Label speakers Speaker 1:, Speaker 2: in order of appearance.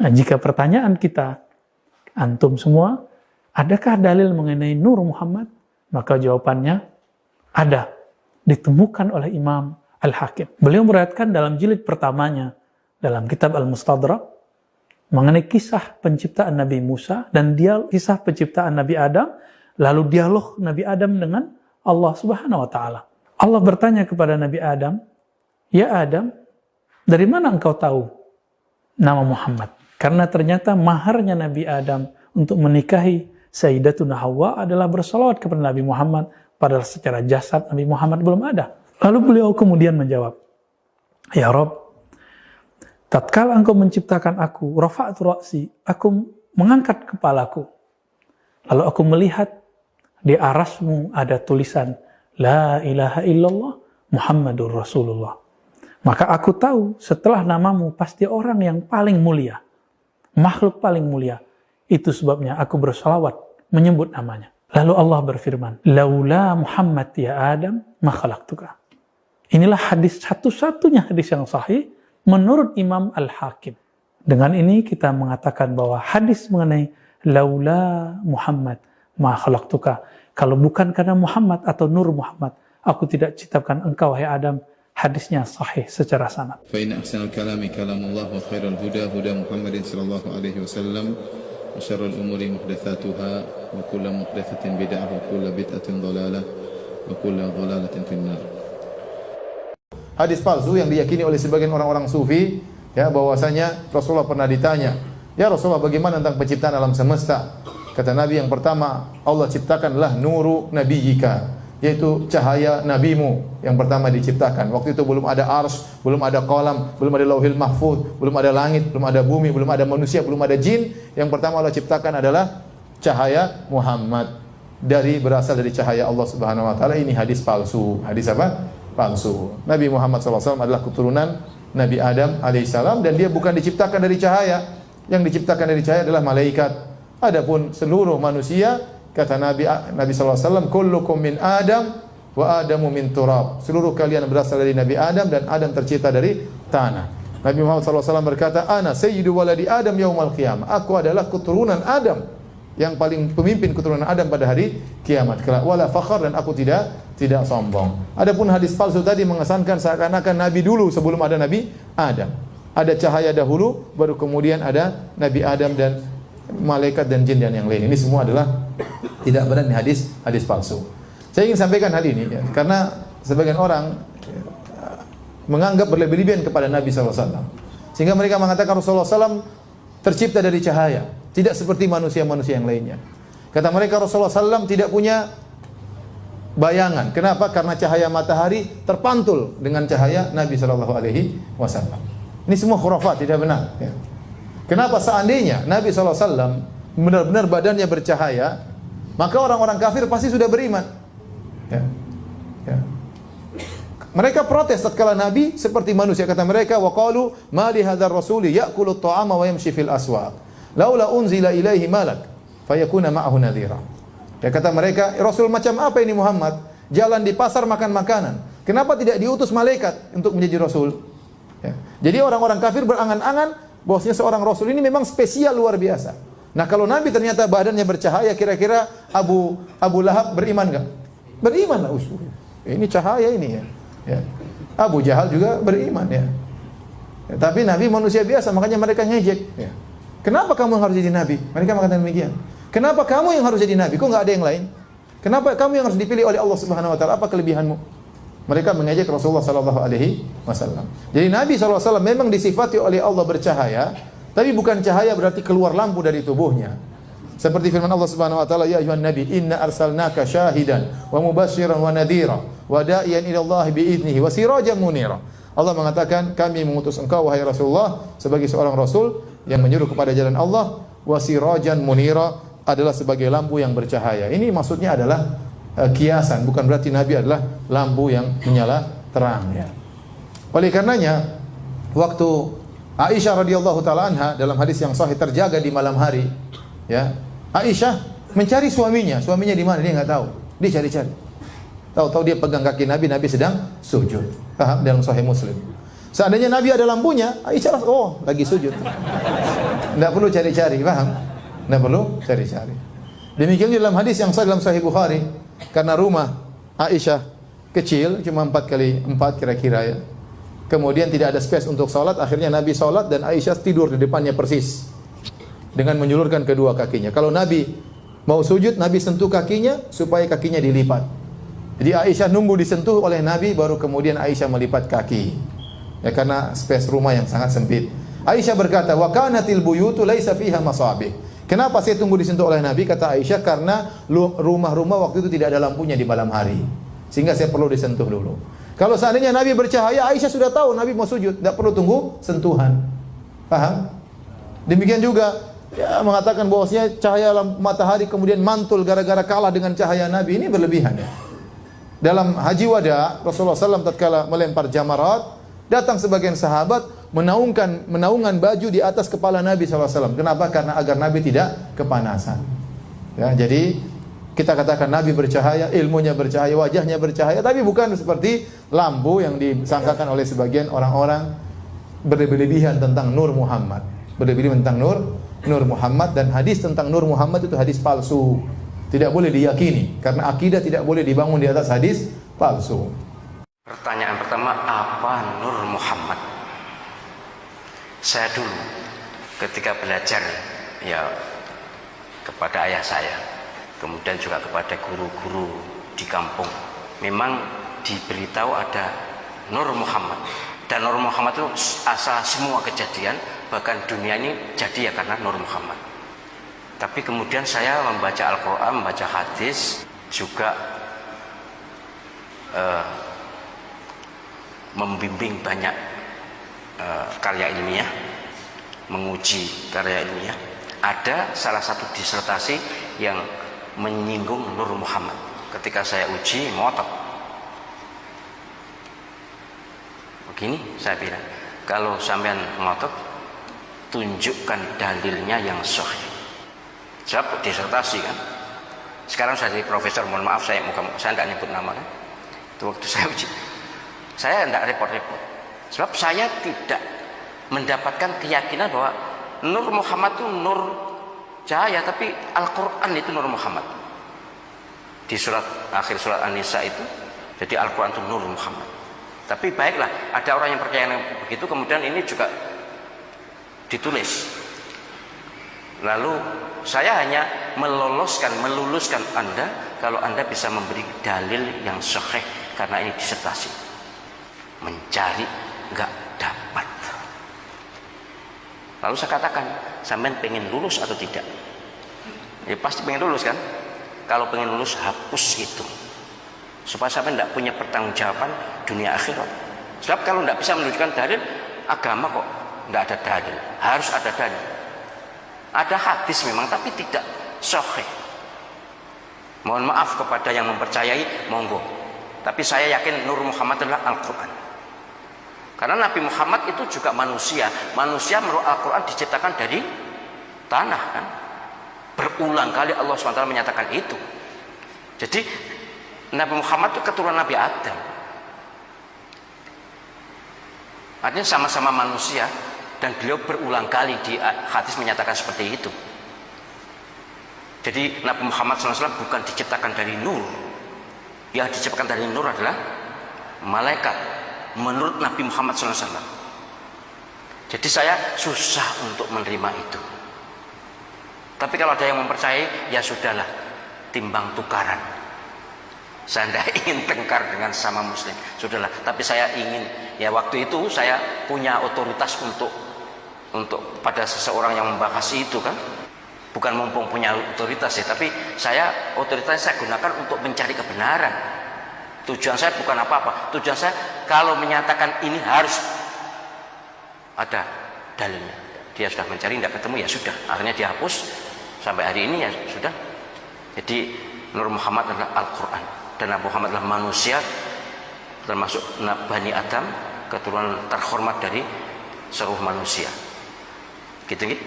Speaker 1: Nah, jika pertanyaan kita, antum semua, adakah dalil mengenai Nur Muhammad? Maka jawabannya ada, ditemukan oleh Imam Al-Hakim. Beliau meriwayatkan dalam jilid pertamanya dalam kitab Al-Mustadrak mengenai kisah penciptaan Nabi Musa dan kisah penciptaan Nabi Adam, lalu dialog Nabi Adam dengan Allah Subhanahu wa taala. Allah bertanya kepada Nabi Adam, "Ya Adam, dari mana engkau tahu nama Muhammad?" Karena ternyata maharnya Nabi Adam untuk menikahi Sayyidatuna Hawa adalah bersalawat kepada Nabi Muhammad, padahal secara jasad Nabi Muhammad belum ada. Lalu beliau kemudian menjawab, "Ya Rabb, tatkala engkau menciptakan aku, rafa'tu ra'si, aku mengangkat kepalaku. Lalu aku melihat di arasmu ada tulisan, La ilaha illallah Muhammadur Rasulullah. Maka aku tahu setelah namamu pasti orang yang paling mulia, makhluk paling mulia. Itu sebabnya aku bersalawat menyebut namanya." Lalu Allah berfirman, "Laula Muhammad ya Adam, ma khalaqtuka." Inilah hadis satu-satunya hadis yang sahih menurut Imam Al-Hakim. Dengan ini kita mengatakan bahwa hadis mengenai laula Muhammad ma khalaqtuka, kalau bukan karena Muhammad atau Nur Muhammad, aku tidak ciptakan engkau hai Adam, hadisnya sahih secara sanad.
Speaker 2: Fa inna ahsanal kalami kalamullah wa khairul huda huda Muhammadin sallallahu alaihi wasallam wa syarrul umuri muhdatsatuha wa kullu muhdatsatin bid'ah wa kullu bid'atin dhalalah wa kullu dhalalatin finnar.
Speaker 3: Hadis palsu yang diyakini oleh sebagian orang-orang sufi, ya, bahwasanya Rasulullah pernah ditanya, "Ya Rasulullah, bagaimana tentang penciptaan alam semesta?" Kata Nabi, yang pertama Allah ciptakanlah nuru nabiyyika, yaitu cahaya nabimu yang pertama diciptakan. Waktu itu belum ada arsy, belum ada qalam, belum ada lauhil mahfuz, belum ada langit, belum ada bumi, belum ada manusia, belum ada jin. Yang pertama Allah ciptakan adalah cahaya Muhammad, berasal dari cahaya Allah Subhanahu wa taala. Ini hadis palsu. Hadis apa? Palsu. Nabi Muhammad SAW adalah keturunan Nabi Adam alaihissalam dan dia bukan diciptakan dari cahaya. Yang diciptakan dari cahaya adalah malaikat. Adapun seluruh manusia, kata Nabi SAW, kullukum min Adam wa Adamu min turab. Seluruh kalian berasal dari Nabi Adam dan Adam tercipta dari tanah. Nabi Muhammad SAW berkata, "Ana sayyidu waladi Adam yaumal qiyamah." Aku adalah keturunan Adam, yang paling pemimpin keturunan Adam pada hari kiamat kelak. Wala fakhar, dan aku tidak sombong. Adapun hadis palsu tadi mengesankan seakan-akan Nabi dulu sebelum ada Nabi Adam. Ada cahaya dahulu, baru kemudian ada Nabi Adam dan malaikat dan jin dan yang lain. Ini semua adalah tidak benar, ini hadis palsu. Saya ingin sampaikan hal ini ya, karena sebagian orang menganggap berlebih-lebihan kepada Nabi SAW, sehingga mereka mengatakan Rasulullah SAW tercipta dari cahaya, tidak seperti manusia-manusia yang lainnya. Kata mereka Rasulullah SAW tidak punya bayangan. Kenapa? Karena cahaya matahari terpantul dengan cahaya Nabi SAW. Ini semua khurafat, tidak benar ya. Kenapa? Seandainya Nabi SAW benar-benar badannya bercahaya, maka orang-orang kafir pasti sudah beriman ya. Ya. Mereka protes tatkala Nabi seperti manusia. Kata mereka, wa qalu ma li hadzal rasuli ya'kulu at-ta'ama wa yamshi fil aswaq laula unzila ilaihi malak fayakuna ma'ahu nadhira. Ya, kata mereka, Rasul macam apa ini Muhammad? Jalan di pasar makan makanan. Kenapa tidak diutus malaikat untuk menjadi Rasul? Ya. Jadi orang-orang kafir berangan-angan bahwasanya seorang Rasul ini memang spesial luar biasa. Nah, kalau Nabi ternyata badannya bercahaya, kira-kira Abu Lahab beriman enggak? Beriman lah. Ini cahaya ini ya. Ya. Abu Jahal juga beriman ya. Ya. Tapi Nabi manusia biasa, makanya mereka ngejek. Ya. Kenapa kamu harus jadi Nabi? Mereka mengatakan demikian. Kenapa kamu yang harus jadi Nabi? Kok nggak ada yang lain? Kenapa kamu yang harus dipilih oleh Allah Subhanahu Wa Taala? Apa kelebihanmu? Mereka mengejek Rasulullah Sallallahu Alaihi Wasallam. Jadi Nabi Sallallahu Alaihi Wasallam memang disifati oleh Allah bercahaya, tapi bukan cahaya berarti keluar lampu dari tubuhnya. Seperti firman Allah Subhanahu Wa Taala, Ya ayuhan Nabi, inna arsalnaka syahidan wa mubasyiran wa nadhira wa da'iyan ila Allah bi'idnihi wa sirajan munira. Allah mengatakan, kami mengutus engkau wahai Rasulullah sebagai seorang Rasul yang menyuruh kepada jalan Allah, wa sirajan munira, adalah sebagai lampu yang bercahaya. Ini maksudnya adalah kiasan, bukan berarti Nabi adalah lampu yang menyala terang ya. Oleh karenanya waktu Aisyah radhiyallahu taala anha dalam hadis yang sahih terjaga di malam hari ya, Aisyah mencari suaminya di mana dia nggak tahu, dia cari-cari. Tahu-tahu dia pegang kaki Nabi, Nabi sedang sujud. Paham? Dalam Sahih Muslim. Seandainya Nabi ada lampunya, Aisyah lagi sujud. Tidak perlu cari-cari, paham? Tidak perlu cari-cari. Demikian dalam hadis yang sahih dalam Sahih Bukhari, karena rumah Aisyah kecil, cuma 4x4 kira-kira ya. Kemudian tidak ada space untuk sholat, akhirnya Nabi sholat dan Aisyah tidur di depannya persis dengan menjulurkan kedua kakinya. Kalau Nabi mau sujud, Nabi sentuh kakinya supaya kakinya dilipat. Jadi Aisyah nunggu disentuh oleh Nabi, baru kemudian Aisyah melipat kaki. Ya, karena space rumah yang sangat sempit. Aisyah berkata, wa kanatil buyutu laisa fiha masabih. Kenapa saya tunggu disentuh oleh Nabi? Kata Aisyah, karena rumah-rumah waktu itu tidak ada lampunya di malam hari, sehingga saya perlu disentuh dulu. Kalau seandainya Nabi bercahaya, Aisyah sudah tahu Nabi mau sujud, tidak perlu tunggu sentuhan. Paham? Demikian juga ya, mengatakan bahwasanya cahaya matahari kemudian mantul gara-gara kalah dengan cahaya Nabi, ini berlebihan ya. Dalam haji wada, Rasulullah SAW tatkala melempar jamarat, datang sebagian sahabat menaungan baju di atas kepala Nabi SAW. Kenapa? Karena agar Nabi tidak kepanasan. Ya, jadi kita katakan Nabi bercahaya, ilmunya bercahaya, wajahnya bercahaya, tapi bukan seperti lampu yang disangkakan oleh sebagian orang-orang berlebihan tentang Nur Muhammad. Berlebihan tentang Nur Muhammad, dan hadis tentang Nur Muhammad itu hadis palsu. Tidak boleh diyakini, karena akidah tidak boleh dibangun di atas hadis palsu.
Speaker 4: Pertanyaan pertama, apa Nur Muhammad? Saya dulu ketika belajar ya kepada ayah saya, kemudian juga kepada guru-guru di kampung, memang diberitahu ada Nur Muhammad. Dan Nur Muhammad itu asal semua kejadian, bahkan dunia ini jadi ya karena Nur Muhammad. Tapi kemudian saya membaca Al-Quran, membaca hadis, juga membimbing banyak karya ilmiah, menguji karya ilmiah. Ada salah satu disertasi yang menyinggung Nur Muhammad. Ketika saya uji, ngotot. Begini saya bilang, kalau sampean ngotot, tunjukkan dalilnya yang sahih. Sebab disertasi kan. Sekarang saya jadi profesor, mohon maaf saya tidak nyebut nama kan. Itu waktu saya uji, saya tidak repot-repot. Sebab saya tidak mendapatkan keyakinan bahwa Nur Muhammad itu nur cahaya, tapi Al-Quran itu Nur Muhammad. Di akhir surat An-Nisa itu, jadi Al-Quran itu Nur Muhammad. Tapi baiklah, ada orang yang percaya begitu, kemudian ini juga ditulis. Lalu saya hanya meluluskan Anda kalau Anda bisa memberi dalil yang sahih, karena ini disertasi. Mencari nggak dapat. Lalu saya katakan, sampean pengen lulus atau tidak? Ya pasti pengen lulus kan? Kalau pengen lulus, hapus itu, supaya sampean tidak punya pertanggungjawaban dunia akhirat. Sebab kalau tidak bisa menunjukkan dalil, agama kok tidak ada dalil. Harus ada dalil. Ada hadis memang, tapi tidak sahih. Mohon maaf kepada yang mempercayai, monggo. Tapi saya yakin Nur Muhammad adalah Al-Quran. Karena Nabi Muhammad itu juga manusia. Manusia menurut Al-Quran diciptakan dari tanah kan. Berulang kali Allah SWT menyatakan itu. Jadi Nabi Muhammad itu keturunan Nabi Adam. Artinya sama-sama manusia, dan beliau berulang kali di hadis menyatakan seperti itu. Jadi Nabi Muhammad SAW bukan diciptakan dari nur. Yang diciptakan dari nur adalah malaikat menurut Nabi Muhammad SAW. Jadi saya susah untuk menerima itu. Tapi kalau ada yang mempercayai, ya sudahlah, timbang tukaran. Saya tidak ingin tengkar dengan sama muslim, sudahlah. Tapi saya ingin, ya waktu itu saya punya otoritas untuk pada seseorang yang membahas itu kan. Bukan mumpung punya otoritas ya, tapi saya otoritasnya saya gunakan untuk mencari kebenaran. Tujuan saya bukan apa-apa. Tujuan saya kalau menyatakan ini harus ada dalilnya. Dia sudah mencari, tidak ketemu, ya sudah. Akhirnya dihapus sampai hari ini, ya sudah. Jadi Nur Muhammad adalah Al-Quran, dan Nabi Muhammad adalah manusia, termasuk Bani Adam, keturunan terhormat dari seluruh manusia. Gitu gitu.